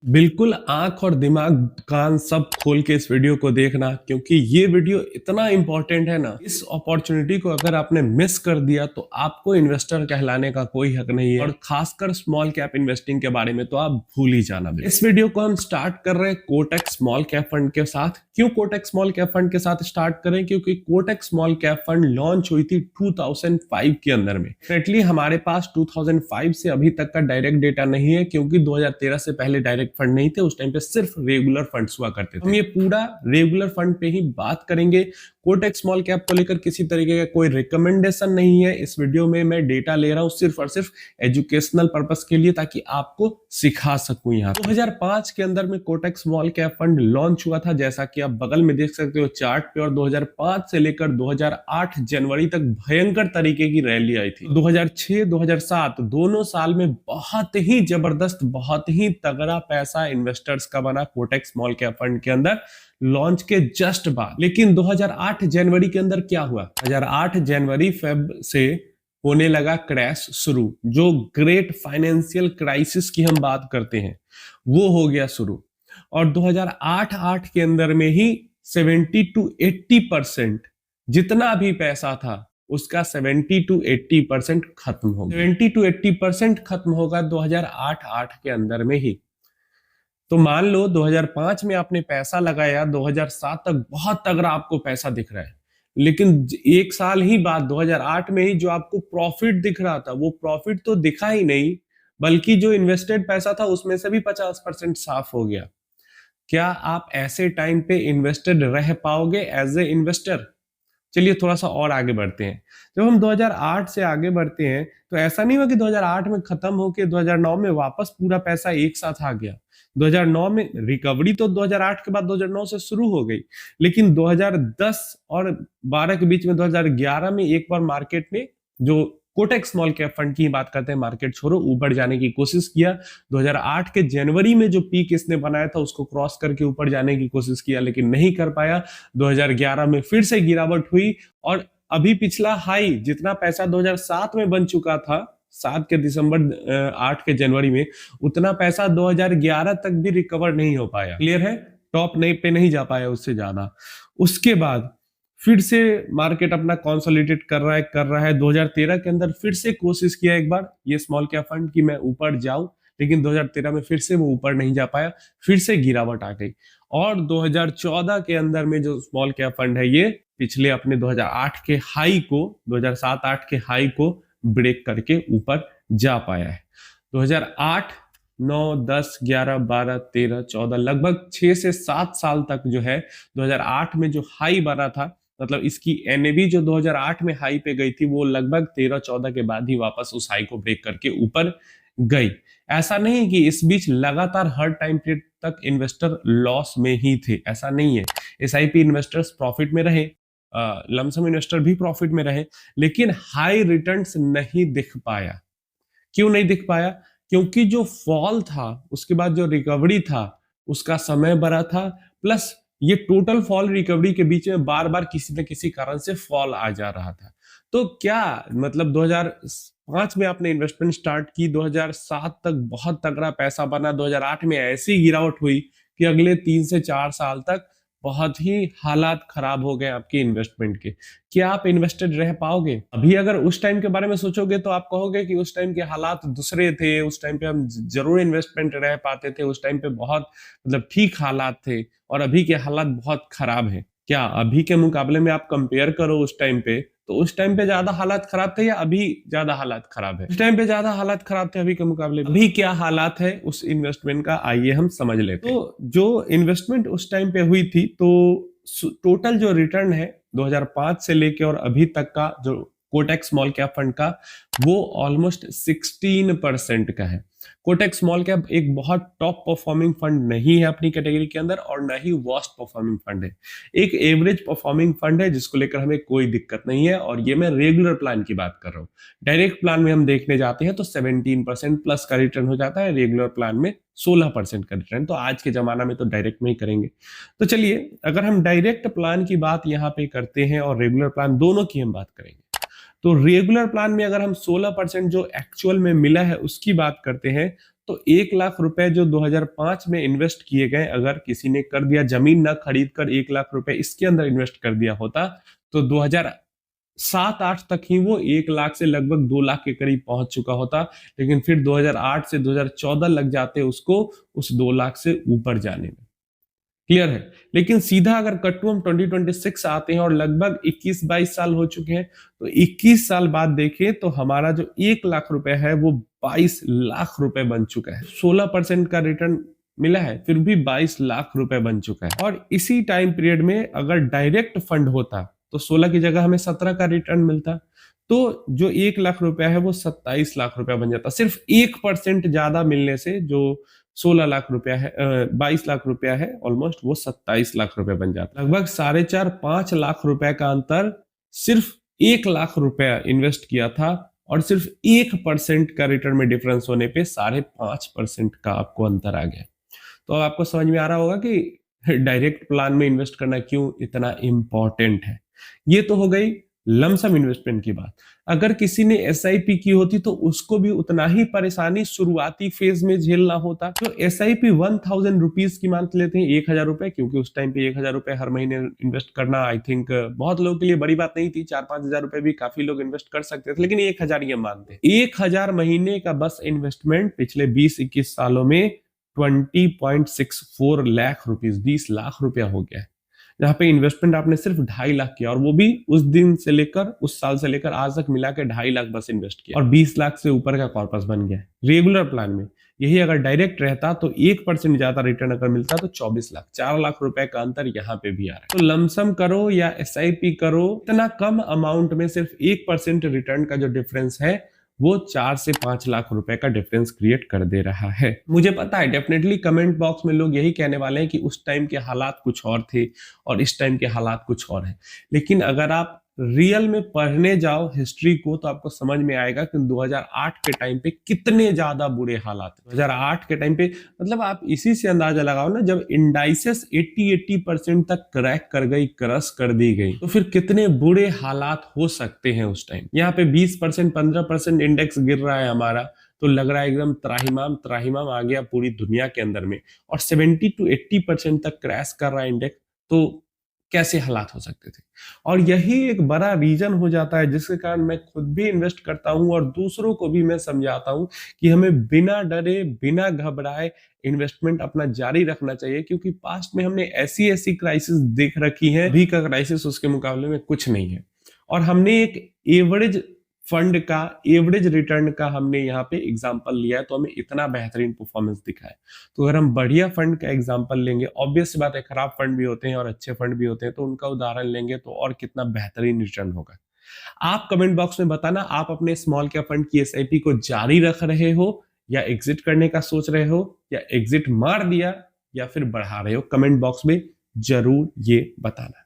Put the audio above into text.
बिल्कुल आंख और दिमाग कान सब खोल के इस वीडियो को देखना, क्योंकि ये वीडियो इतना इंपॉर्टेंट है ना। इस अपॉर्चुनिटी को अगर आपने मिस कर दिया तो आपको इन्वेस्टर कहलाने का कोई हक नहीं है, और खासकर स्मॉल कैप इन्वेस्टिंग के बारे में तो आप भूल ही जाना। इस वीडियो को हम स्टार्ट कर रहे हैं कोटक स्मॉल कैप फंड के साथ। क्यों कोटक स्मॉल कैप फंड के साथ स्टार्ट करें? क्योंकि Kotak small cap fund launch हुई थी 2005 के अंदर में। डेफिनेटली हमारे पास 2005 से अभी तक का डायरेक्ट डेटा नहीं है, क्योंकि 2013 से पहले डायरेक्ट फंड नहीं थे। उस टाइम पे सिर्फ रेगुलर फंड्स हुआ करते थे। हम ये पूरा रेगुलर फंड पे ही बात करेंगे। कोटक स्मॉल कैप को लेकर किसी तरीके का कोई रिकमेंडेशन नहीं है। इस वीडियो में मैं डेटा ले रहा हूं सिर्फ और सिर्फ एजुकेशनल पर्पस के लिए, ताकि आपको सिखा सकूं। यहाँ 2005 के अंदर में Kotak small cap fund launch हुआ था, जैसा कि आप बगल में देख सकते हो चार्ट पे। और 2005 से लेकर 2008 जनवरी तक भयंकर तरीके की रैली आई थी। 2006 2007 दोनों साल में बहुत ही जबरदस्त, बहुत ही तगड़ा पैसा इन्वेस्टर्स का बना कोटक स्मॉल कैप फंड के अंदर लॉन्च के जस्ट बाद। लेकिन 2008 जनवरी के अंदर क्या हुआ? 2008 जनवरी फेब से होने लगा क्रैश शुरू। जो ग्रेट फाइनेंशियल क्राइसिस की हम बात करते हैं वो हो गया शुरू। और 2008 के अंदर में ही 70 to 80% जितना भी पैसा था उसका 70 to 80% खत्म हो गया। 70 to 80% खत्म होगा 2008 के अंदर में ही। तो मान लो 2005 में आपने पैसा लगाया, 2007 तक बहुत तगड़ा आपको पैसा दिख रहा है। लेकिन एक साल ही बाद 2008 में ही जो आपको प्रॉफिट दिख रहा था वो प्रॉफिट तो दिखा ही नहीं, बल्कि जो इन्वेस्टेड पैसा था उसमें से भी 50% साफ हो गया। क्या आप ऐसे टाइम पे इन्वेस्टेड रह पाओगे एज ए इन्वेस्टर? चलिए थोड़ा सा और आगे बढ़ते हैं। जब हम 2008 से आगे बढ़ते हैं तो ऐसा नहीं हुआ कि 2008 में खत्म होके 2009 में वापस पूरा पैसा एक साथ आ गया। 2009 में रिकवरी तो 2008 के बाद 2009 से शुरू हो गई, लेकिन 2010 और 12 के बीच में 2011 में एक बार मार्केट ने, जो कोटक स्मॉल कैप फंड की बात करते हैं, मार्केट छोड़ो, ऊपर जाने की कोशिश किया। 2008 के जनवरी में जो पीक इसने बनाया था उसको क्रॉस करके ऊपर जाने की कोशिश किया, लेकिन नहीं कर पाया। 2011 में फिर से गिरावट हुई, और अभी पिछला हाई जितना पैसा 2007 में बन चुका था, 7 के दिसंबर 8 के जनवरी में, उतना पैसा 2011 तक भी रिकवर नहीं हो पाया। क्लियर है? टॉप नहीं पे नहीं जा पाया उससे ज्यादा। उसके बाद फिर से मार्केट अपना कंसोलिडेट कर रहा है। 2013 के अंदर फिर से कोशिश किया एक बार ये स्मॉल कैप फंड की मैं ऊपर जाऊं, लेकिन 2013 में फिर से वो ऊपर नहीं जा पाया, फिर से गिरावट आ गई। और 2014 के अंदर में जो स्मॉल कैप फंड है ये पिछले अपने 2008 के हाई को, 2007-8 के हाई को ब्रेक करके ऊपर जा पाया है। 2008 9 10 11 12 13 14 लगभग 6 से 7 साल तक जो है 2008 में जो हाई बना था, मतलब इसकी एनएवी जो 2008 में हाई पे गई थी वो लगभग 13-14 के बाद ही वापस उस हाई को ब्रेक करके ऊपर गई। ऐसा नहीं कि इस बीच लगातार हर टाइम पीरियड तक इन्वेस्टर लॉस में ही थे, ऐसा नहीं है। एसआईपी इन्वेस्टर्स प्रॉफिट में रहे, लमसम इन्वेस्टर भी प्रॉफिट में रहे, लेकिन हाई रिटर्न्स नहीं दिख पाया। क्यों नहीं दिख पाया? क्योंकि जो फॉल था उसके बाद जो रिकवरी था उसका समय बड़ा था, प्लस ये टोटल फॉल रिकवरी के बीच में बार बार किसी न किसी कारण से फॉल आ जा रहा था। तो क्या मतलब 2005 में आपने इन्वेस्टमेंट स्टार्ट की, 2007 तक बहुत तगड़ा पैसा बना, 2008 में ऐसी गिरावट हुई कि अगले 3 से 4 साल तक बहुत ही हालात खराब हो गए आपके इन्वेस्टमेंट के। क्या आप इन्वेस्टेड रह पाओगे? अभी अगर उस टाइम के बारे में सोचोगे तो आप कहोगे कि उस टाइम के हालात दूसरे थे, उस टाइम पे हम जरूर इन्वेस्टमेंट रह पाते थे, उस टाइम पे बहुत मतलब ठीक हालात थे, और अभी के हालात बहुत खराब हैं। क्या अभी के मुकाबले में आप कंपेयर करो उस टाइम पे, तो उस टाइम पे ज्यादा हालात खराब थे या अभी ज्यादा हालात खराब है? उस टाइम पे ज्यादा हालात खराब थे अभी के मुकाबले। अभी क्या हालात है उस इन्वेस्टमेंट का, आइए हम समझ लेते हैं। तो जो इन्वेस्टमेंट उस टाइम पे हुई थी, तो टोटल जो रिटर्न है 2005 से लेके और अभी तक का जो कोटक स्मॉल कैप फंड का, वो ऑलमोस्ट 16% का है। कोटक स्मॉल कैप एक बहुत टॉप परफॉर्मिंग फंड नहीं है अपनी कैटेगरी के अंदर, और ना ही वर्स्ट परफॉर्मिंग फंड है। एक एवरेज परफॉर्मिंग फंड है जिसको लेकर हमें कोई दिक्कत नहीं है, और ये मैं रेगुलर प्लान की बात कर रहा हूँ। डायरेक्ट प्लान में हम देखने जाते हैं तो 17% प्लस का रिटर्न हो जाता है, रेगुलर प्लान में 16% का रिटर्न। तो आज के जमाना में तो डायरेक्ट में ही करेंगे। तो चलिए अगर हम डायरेक्ट प्लान की बात यहाँ पे करते हैं और रेगुलर प्लान, दोनों की हम बात करेंगे, तो रेगुलर प्लान में अगर हम 16% जो एक्चुअल में मिला है उसकी बात करते हैं, तो तो 1 लाख रुपए जो 2005 में इन्वेस्ट किए गए, अगर किसी ने कर दिया, जमीन ना खरीद कर 1 लाख रुपए इसके अंदर इन्वेस्ट कर दिया होता, तो 2007-8 तक ही वो 1 लाख से लगभग 2 लाख के करीब पहुंच चुका होता। लेकिन फिर 2008 से 2014 लग जाते उसको उस 2 लाख से ऊपर जाने में। क्लियर है। लेकिन सीधा अगर कट्टू हम 2026 आते हैं और लगभग 21-22 साल हो चुके हैं, तो 21 साल बाद देखें तो हमारा जो 1 लाख रुपए है वो 22 लाख रुपए बन चुका है। 16% का रिटर्न मिला है, फिर भी 22 लाख रुपए बन चुका है। और इसी टाइम पीरियड में अगर डायरेक्ट फंड होता तो 16 की जगह हमें 17 का रिटर्न मिलता, तो जो 1 लाख रुपया है वो 27 लाख रुपया बन जाता। सिर्फ 1% ज्यादा मिलने से जो 16 लाख रुपया है, 22 लाख रुपया है, ऑलमोस्ट वो 27 लाख रुपया बन जाता। लगभग 4.5-5 लाख रुपए का अंतर सिर्फ 1 लाख रुपया इन्वेस्ट किया था, और सिर्फ 1% का रिटर्न में डिफरेंस होने पे 5.5% का आपको अंतर आ गया। तो अब आपको समझ में आ रहा होगा कि डायरेक्ट प्लान में इन्वेस्ट करना क्यों इतना इंपॉर्टेंट है। ये तो हो गई लमसम इन्वेस्टमेंट की बात। अगर किसी ने एसआईपी की होती तो उसको भी उतना ही परेशानी शुरुआती फेज में झेलना होता। तो एसआईपी 1000 रुपीज की मान लेते हैं, 1000 रुपए, क्योंकि उस टाइम पे 1000 रुपए हर महीने इन्वेस्ट करना आई थिंक बहुत लोगों के लिए बड़ी बात नहीं थी। 4-5 हजार रुपए भी काफी लोग इन्वेस्ट कर सकते थे, लेकिन 1000 ये मानते। 1000 महीने का बस इन्वेस्टमेंट पिछले 20-21 सालों में 20.64 लाख रुपीज, 20 लाख रुपया हो गया है। जहां पे इन्वेस्टमेंट आपने सिर्फ 2.5 लाख किया, और वो भी उस दिन से लेकर, उस साल से लेकर आज तक मिला के 2.5 लाख बस इन्वेस्ट किया, और 20 लाख से ऊपर का कॉर्पस बन गया रेगुलर प्लान में। यही अगर डायरेक्ट रहता तो 1% ज्यादा रिटर्न अगर मिलता तो 24 लाख, 4 लाख रुपए का अंतर यहाँ पे भी आ रहा है। तो लमसम करो या एसआईपी करो, इतना कम अमाउंट में सिर्फ 1% रिटर्न का जो डिफरेंस है वो 4 से 5 लाख रुपए का डिफरेंस क्रिएट कर दे रहा है। मुझे पता है डेफिनेटली कमेंट बॉक्स में लोग यही कहने वाले हैं कि उस टाइम के हालात कुछ और थे और इस टाइम के हालात कुछ और हैं। लेकिन अगर आप रियल में पढ़ने जाओ हिस्ट्री को तो आपको समझ में आएगा कि 2008 के टाइम पे कितने ज्यादा बुरे हालात थे। 2008 के टाइम पे मतलब आप इसी से अंदाजा लगाओ ना, जब इंडाइसेस 80% तक क्रैक कर गई, क्रश कर दी गई, तो फिर कितने बुरे हालात हो सकते हैं उस टाइम। यहाँ पे 20%, 15% इंडेक्स गिर रहा है हमारा, तो लग रहा है एकदम त्राहिमाम त्राहिमाम आ गया पूरी दुनिया के अंदर में, और 70-80% तक क्रैश कर रहा है इंडेक्स, तो कैसे हालात हो सकते थे। और यही एक बड़ा रीजन हो जाता है जिसके कारण मैं खुद भी इन्वेस्ट करता हूं और दूसरों को भी मैं समझाता हूं कि हमें बिना डरे, बिना घबराए इन्वेस्टमेंट अपना जारी रखना चाहिए, क्योंकि पास्ट में हमने ऐसी ऐसी क्राइसिस देख रखी है, अभी का क्राइसिस उसके मुकाबले में कुछ नहीं है। और हमने एक एवरेज फंड का, एवरेज रिटर्न का हमने यहाँ पे एग्जांपल लिया है, तो हमें इतना बेहतरीन परफॉर्मेंस दिखा है। तो अगर हम बढ़िया फंड का एग्जांपल लेंगे, ऑब्वियस बात है खराब फंड भी होते हैं और अच्छे फंड भी होते हैं, तो उनका उदाहरण लेंगे तो और कितना बेहतरीन रिटर्न होगा। आप कमेंट बॉक्स में बताना, आप अपने स्मॉल कैप फंड की एसआईपी को जारी रख रहे हो या एग्जिट करने का सोच रहे हो, या एग्जिट मार दिया या फिर बढ़ा रहे हो। कमेंट बॉक्स में जरूर ये बताना।